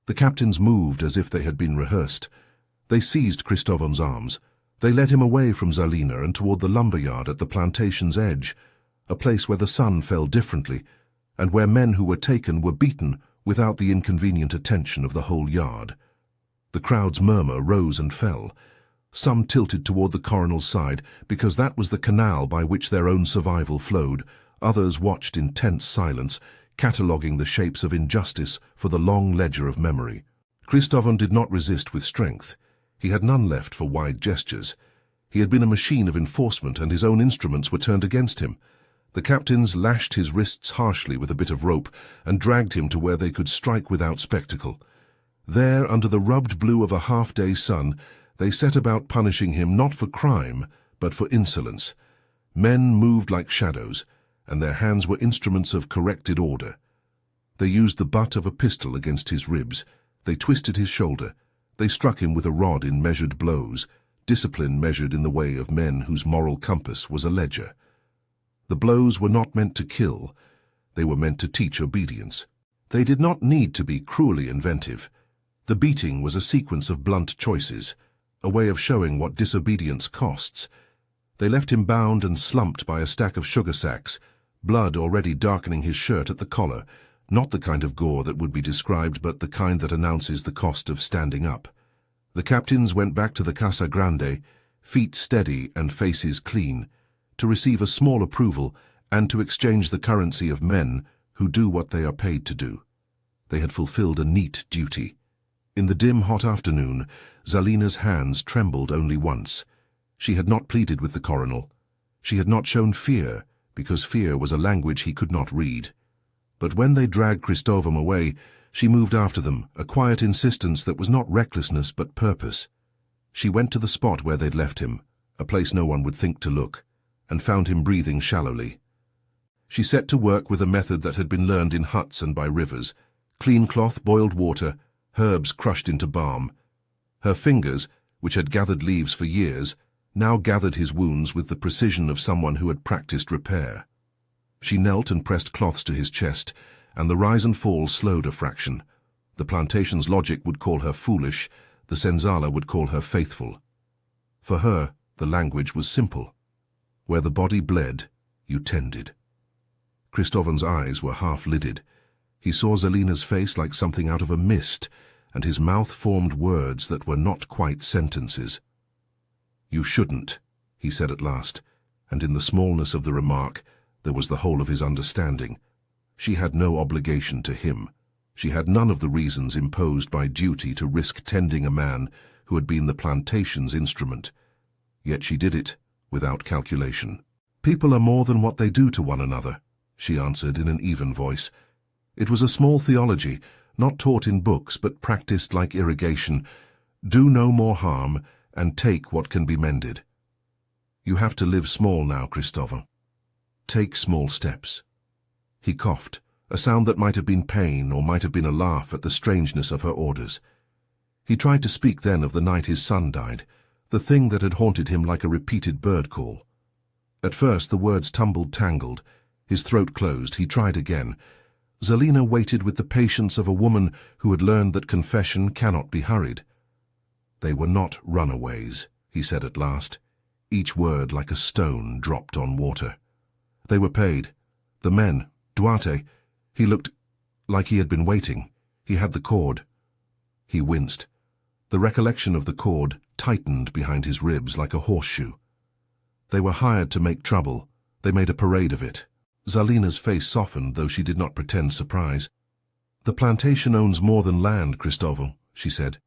The captains moved as if they had been rehearsed. They seized Cristóvão's arms. They led him away from Zalina and toward the lumberyard at the plantation's edge, a place where the sun fell differently, and where men who were taken were beaten without the inconvenient attention of the whole yard. The crowd's murmur rose and fell. Some tilted toward the coronel's side because that was the canal by which their own survival flowed. Others watched in tense silence, cataloguing the shapes of injustice for the long ledger of memory. Cristóvão did not resist with strength. He had none left for wide gestures. He had been a machine of enforcement, and his own instruments were turned against him. The captains lashed his wrists harshly with a bit of rope and dragged him to where they could strike without spectacle. There, under the rubbed blue of a half-day sun, they set about punishing him not for crime, but for insolence. Men moved like shadows, and their hands were instruments of corrected order. They used the butt of a pistol against his ribs. They twisted his shoulder. They struck him with a rod in measured blows, discipline measured in the way of men whose moral compass was a ledger. The blows were not meant to kill. They were meant to teach obedience. They did not need to be cruelly inventive. The beating was a sequence of blunt choices, a way of showing what disobedience costs. They left him bound and slumped by a stack of sugar sacks, blood already darkening his shirt at the collar, not the kind of gore that would be described, but the kind that announces the cost of standing up. The captains went back to the Casa Grande, feet steady and faces clean, to receive a small approval and to exchange the currency of men who do what they are paid to do. They had fulfilled a neat duty. In the dim, hot afternoon, Zalina's hands trembled only once. She had not pleaded with the coronel. She had not shown fear, because fear was a language he could not read. But when they dragged Cristóvão away, she moved after them, a quiet insistence that was not recklessness but purpose. She went to the spot where they'd left him, a place no one would think to look, and found him breathing shallowly. She set to work with a method that had been learned in huts and by rivers: clean cloth, boiled water, herbs crushed into balm. Her fingers, which had gathered leaves for years, now gathered his wounds with the precision of someone who had practiced repair. She knelt and pressed cloths to his chest, and the rise and fall slowed a fraction. The plantation's logic would call her foolish, the senzala would call her faithful. For her, the language was simple. Where the body bled, you tended. Cristóvão's eyes were half-lidded. He saw Zalina's face like something out of a mist, and his mouth formed words that were not quite sentences. "You shouldn't," he said at last, and in the smallness of the remark there was the whole of his understanding. She had no obligation to him. She had none of the reasons imposed by duty to risk tending a man who had been the plantation's instrument. Yet she did it without calculation. "People are more than what they do to one another," she answered in an even voice. It was a small theology, not taught in books but practiced like irrigation. Do no more harm, and take what can be mended. You have to live small now, Christopher. Take small steps. He coughed, a sound that might have been pain or might have been a laugh at the strangeness of her orders. He tried to speak then of the night his son died, the thing that had haunted him like a repeated bird call. At first the words tumbled tangled, his throat closed. He tried again. Zalina waited with the patience of a woman who had learned that confession cannot be hurried. They were not runaways, he said at last, each word like a stone dropped on water. They were paid. The men, Duarte, he looked like he had been waiting. He had the cord. He winced. The recollection of the cord tightened behind his ribs like a horseshoe. They were hired to make trouble. They made a parade of it. Zalina's face softened, though she did not pretend surprise. The plantation owns more than land, Cristóbal, she said.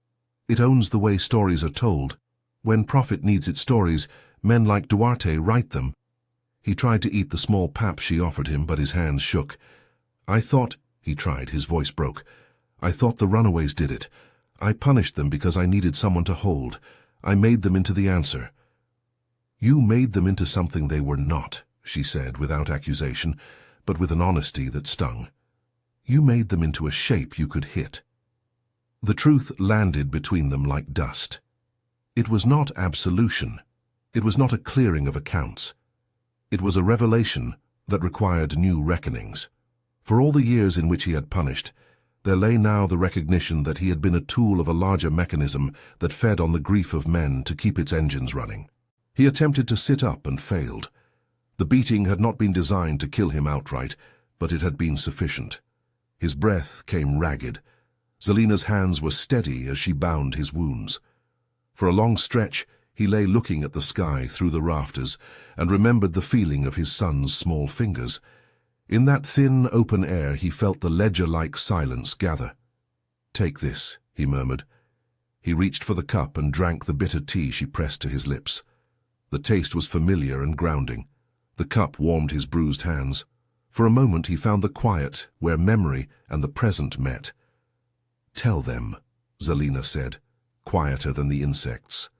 It owns the way stories are told. When profit needs its stories, men like Duarte write them. He tried to eat the small pap she offered him, but his hands shook. I thought, he tried, his voice broke. I thought the runaways did it. I punished them because I needed someone to hold. I made them into the answer. You made them into something they were not, she said, without accusation, but with an honesty that stung. You made them into a shape you could hit. The truth landed between them like dust. It was not absolution. It was not a clearing of accounts. It was a revelation that required new reckonings. For all the years in which he had punished, there lay now the recognition that he had been a tool of a larger mechanism that fed on the grief of men to keep its engines running. He attempted to sit up and failed. The beating had not been designed to kill him outright, but it had been sufficient. His breath came ragged. Zalina's hands were steady as she bound his wounds. For a long stretch, he lay looking at the sky through the rafters and remembered the feeling of his son's small fingers. In that thin, open air, he felt the ledger-like silence gather. Take this, he murmured. He reached for the cup and drank the bitter tea she pressed to his lips. The taste was familiar and grounding. The cup warmed his bruised hands. For a moment he found the quiet where memory and the present met. Tell them, Zalina said, quieter than the insects.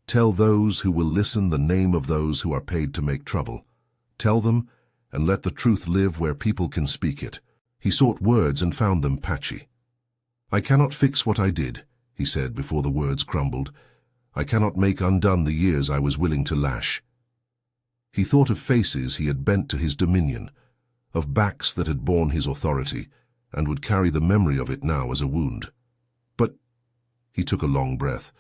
Tell those who will listen the name of those who are paid to make trouble. Tell them, and let the truth live where people can speak it. He sought words and found them patchy. I cannot fix what I did, he said before the words crumbled. I cannot make undone the years I was willing to lash. He thought of faces he had bent to his dominion, of backs that had borne his authority, and would carry the memory of it now as a wound. But, he took a long breath,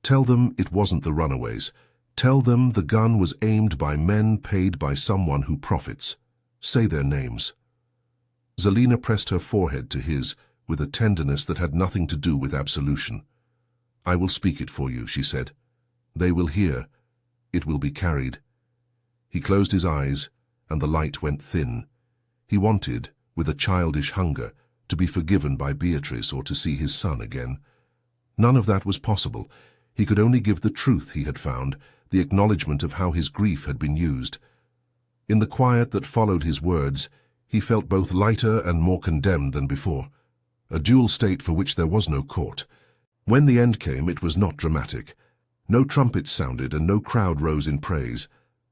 tell them it wasn't the runaways. Tell them the gun was aimed by men paid by someone who profits. Say their names. Zalina pressed her forehead to his with a tenderness that had nothing to do with absolution. I will speak it for you, she said. They will hear. It will be carried. He closed his eyes, and the light went thin. He wanted, with a childish hunger, to be forgiven by Beatrice or to see his son again. None of that was possible. He could only give the truth he had found, the acknowledgement of how his grief had been used. In the quiet that followed his words, he felt both lighter and more condemned than before, a dual state for which there was no court. When the end came, it was not dramatic. No trumpets sounded and no crowd rose in praise.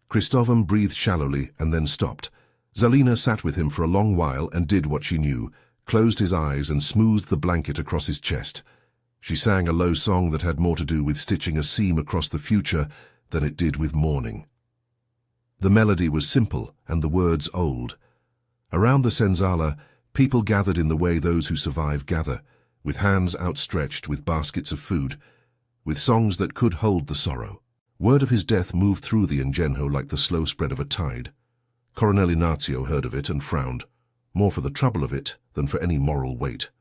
Cristóbal breathed shallowly and then stopped. Zalina sat with him for a long while and did what she knew, closed his eyes and smoothed the blanket across his chest. She sang a low song that had more to do with stitching a seam across the future than it did with mourning. The melody was simple and the words old. Around the senzala, people gathered in the way those who survive gather, with hands outstretched, with baskets of food, with songs that could hold the sorrow. Word of his death moved through the Engenho like the slow spread of a tide. Coronel Inácio heard of it and frowned, more for the trouble of it than for any moral weight.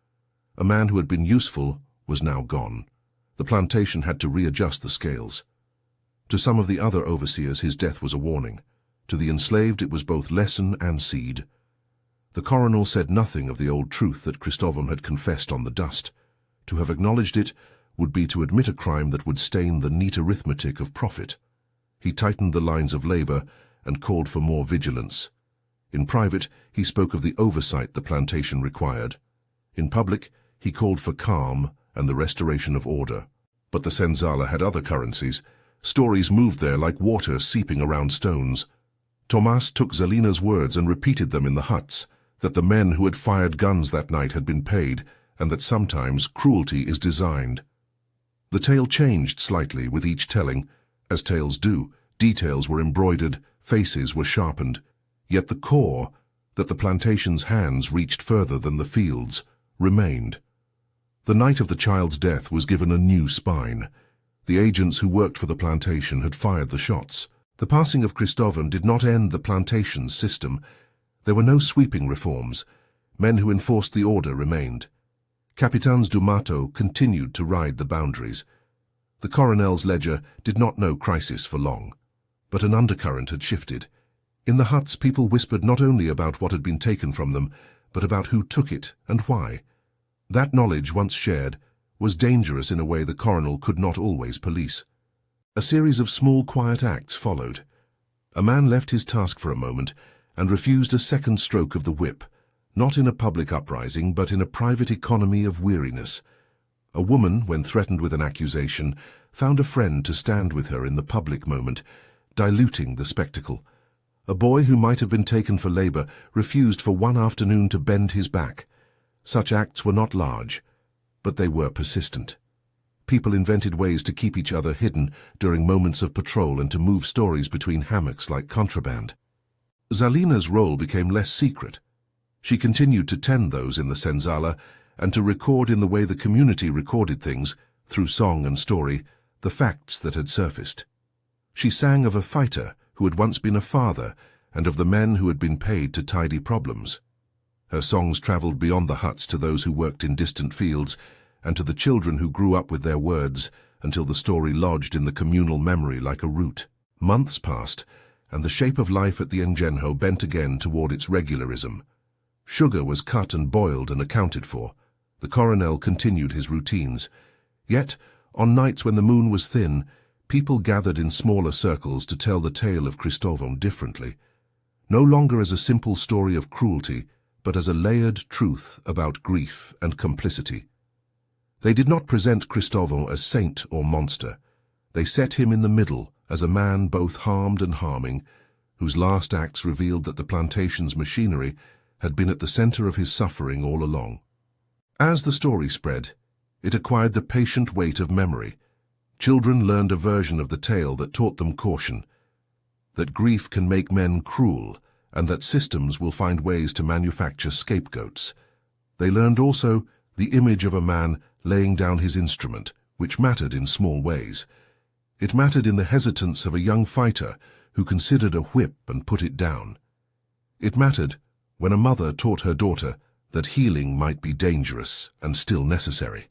A man who had been useful was now gone. The plantation had to readjust the scales. To some of the other overseers his death was a warning. To the enslaved it was both lesson and seed. The coronel said nothing of the old truth that Cristóbal had confessed on the dust. To have acknowledged it would be to admit a crime that would stain the neat arithmetic of profit. He tightened the lines of labor and called for more vigilance. In private, he spoke of the oversight the plantation required. In public, he called for calm and the restoration of order. But the senzala had other currencies. Stories moved there like water seeping around stones. Tomas took Zalina's words and repeated them in the huts, that the men who had fired guns that night had been paid, and that sometimes cruelty is designed. The tale changed slightly with each telling. As tales do, details were embroidered, faces were sharpened. Yet the core, that the plantation's hands reached further than the fields, remained. The night of the child's death was given a new spine. The agents who worked for the plantation had fired the shots. The passing of Cristóvão did not end the plantation's system. There were no sweeping reforms. Men who enforced the order remained. Capitães do Mato continued to ride the boundaries. The coronel's ledger did not know crisis for long. But an undercurrent had shifted. In the huts, people whispered not only about what had been taken from them, but about who took it and why. That knowledge, once shared, was dangerous in a way the coronel could not always police. A series of small, quiet acts followed. A man left his task for a moment and refused a second stroke of the whip, not in a public uprising, but in a private economy of weariness. A woman, when threatened with an accusation, found a friend to stand with her in the public moment, diluting the spectacle. A boy who might have been taken for labor refused for one afternoon to bend his back. Such acts were not large, but they were persistent. People invented ways to keep each other hidden during moments of patrol and to move stories between hammocks like contraband. Zalina's role became less secret. She continued to tend those in the senzala and to record in the way the community recorded things, through song and story, the facts that had surfaced. She sang of a fighter who had once been a father and of the men who had been paid to tidy problems. Her songs traveled beyond the huts to those who worked in distant fields and to the children who grew up with their words until the story lodged in the communal memory like a root. Months passed, and the shape of life at the Engenho bent again toward its regularism. Sugar was cut and boiled and accounted for. The coronel continued his routines. Yet, on nights when the moon was thin, people gathered in smaller circles to tell the tale of Cristóvão differently. No longer as a simple story of cruelty, but as a layered truth about grief and complicity. They did not present Cristóvão as saint or monster. They set him in the middle as a man both harmed and harming, whose last acts revealed that the plantation's machinery had been at the center of his suffering all along. As the story spread, it acquired the patient weight of memory. Children learned a version of the tale that taught them caution, that grief can make men cruel, and that systems will find ways to manufacture scapegoats. They learned also the image of a man laying down his instrument, which mattered in small ways. It mattered in the hesitance of a young fighter who considered a whip and put it down. It mattered when a mother taught her daughter that healing might be dangerous and still necessary.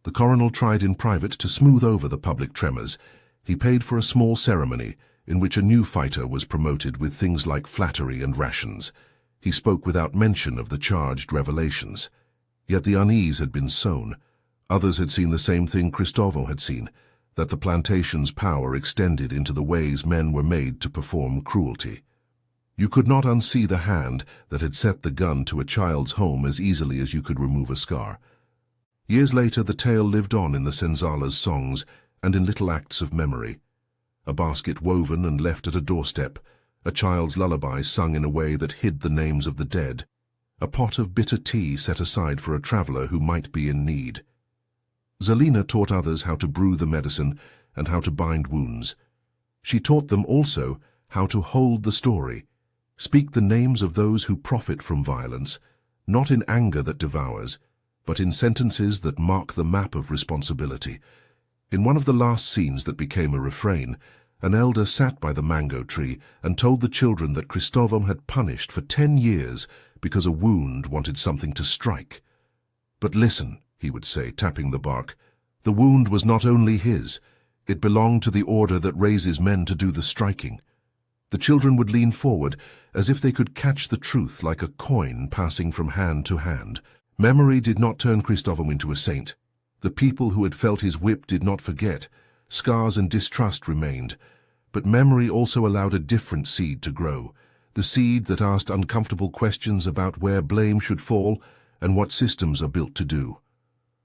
The coronel tried in private to smooth over the public tremors. He paid for a small ceremony in which a new fighter was promoted with things like flattery and rations. He spoke without mention of the charged revelations. Yet the unease had been sown. Others had seen the same thing Cristóvão had seen, that the plantation's power extended into the ways men were made to perform cruelty. You could not unsee the hand that had set the gun to a child's home as easily as you could remove a scar. Years later, the tale lived on in the senzala's songs and in little acts of memory. A basket woven and left at a doorstep, a child's lullaby sung in a way that hid the names of the dead, a pot of bitter tea set aside for a traveler who might be in need. Zalina taught others how to brew the medicine and how to bind wounds. She taught them also how to hold the story, speak the names of those who profit from violence, not in anger that devours, but in sentences that mark the map of responsibility. In one of the last scenes that became a refrain, an elder sat by the mango tree and told the children that Cristóvão had punished for 10 years because a wound wanted something to strike. But listen, he would say, tapping the bark, the wound was not only his, it belonged to the order that raises men to do the striking. The children would lean forward as if they could catch the truth like a coin passing from hand to hand. Memory did not turn Cristóvão into a saint. The people who had felt his whip did not forget. Scars and distrust remained. But memory also allowed a different seed to grow, the seed that asked uncomfortable questions about where blame should fall and what systems are built to do.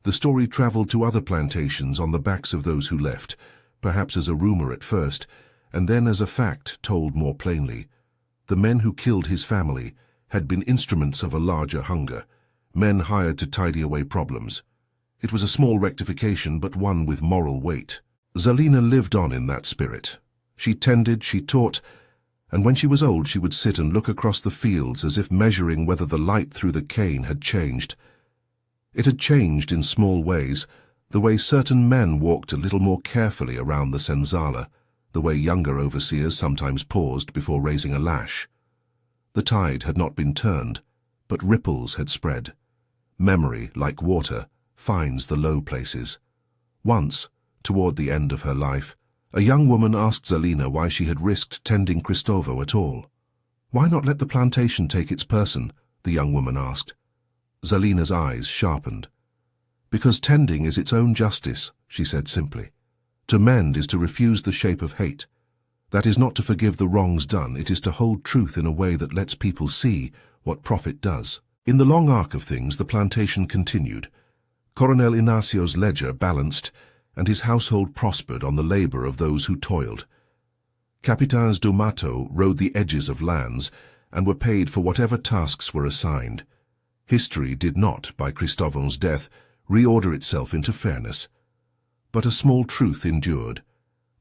The story traveled to other plantations on the backs of those who left, perhaps as a rumor at first, and then as a fact told more plainly. The men who killed his family had been instruments of a larger hunger, men hired to tidy away problems. It was a small rectification, but one with moral weight. Zalina lived on in that spirit. She tended, she taught, and when she was old she would sit and look across the fields as if measuring whether the light through the cane had changed. It had changed in small ways, the way certain men walked a little more carefully around the senzala, the way younger overseers sometimes paused before raising a lash. The tide had not been turned, but ripples had spread. Memory, like water, finds the low places. Once, toward the end of her life, a young woman asked Zalina why she had risked tending Cristovo at all. "Why not let the plantation take its person?" the young woman asked. Zalina's eyes sharpened. "Because tending is its own justice," she said simply. "To mend is to refuse the shape of hate. That is not to forgive the wrongs done, it is to hold truth in a way that lets people see what profit does." In the long arc of things, the plantation continued. Coronel Inacio's ledger balanced, and his household prospered on the labor of those who toiled. Capitans do Mato rode the edges of lands and were paid for whatever tasks were assigned. History did not, by Cristovo's death, reorder itself into fairness. But a small truth endured,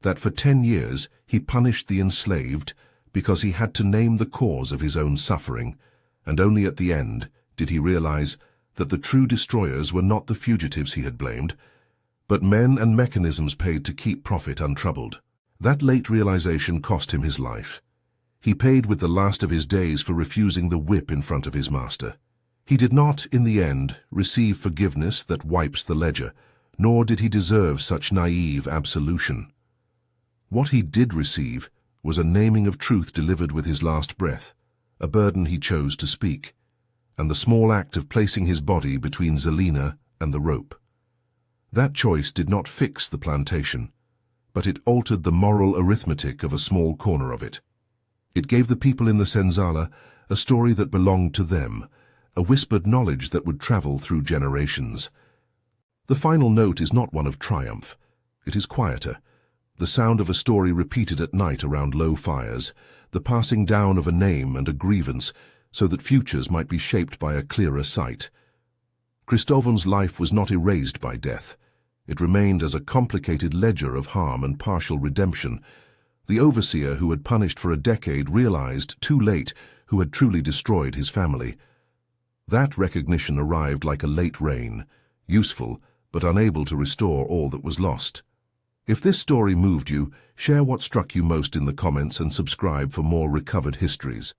that for 10 years he punished the enslaved because he had to name the cause of his own suffering, and only at the end did he realize that the true destroyers were not the fugitives he had blamed, but men and mechanisms paid to keep profit untroubled. That late realization cost him his life. He paid with the last of his days for refusing the whip in front of his master. He did not, in the end, receive forgiveness that wipes the ledger, nor did he deserve such naive absolution. What he did receive was a naming of truth delivered with his last breath, a burden he chose to speak, and the small act of placing his body between Zalina and the rope. That choice did not fix the plantation, but it altered the moral arithmetic of a small corner of it. It gave the people in the senzala a story that belonged to them, a whispered knowledge that would travel through generations. The final note is not one of triumph. It is quieter, the sound of a story repeated at night around low fires, the passing down of a name and a grievance so that futures might be shaped by a clearer sight. Cristovo's life was not erased by death. It remained as a complicated ledger of harm and partial redemption. The overseer who had punished for a decade realized, too late, who had truly destroyed his family. That recognition arrived like a late rain, useful but unable to restore all that was lost. If this story moved you, share what struck you most in the comments and subscribe for more recovered histories.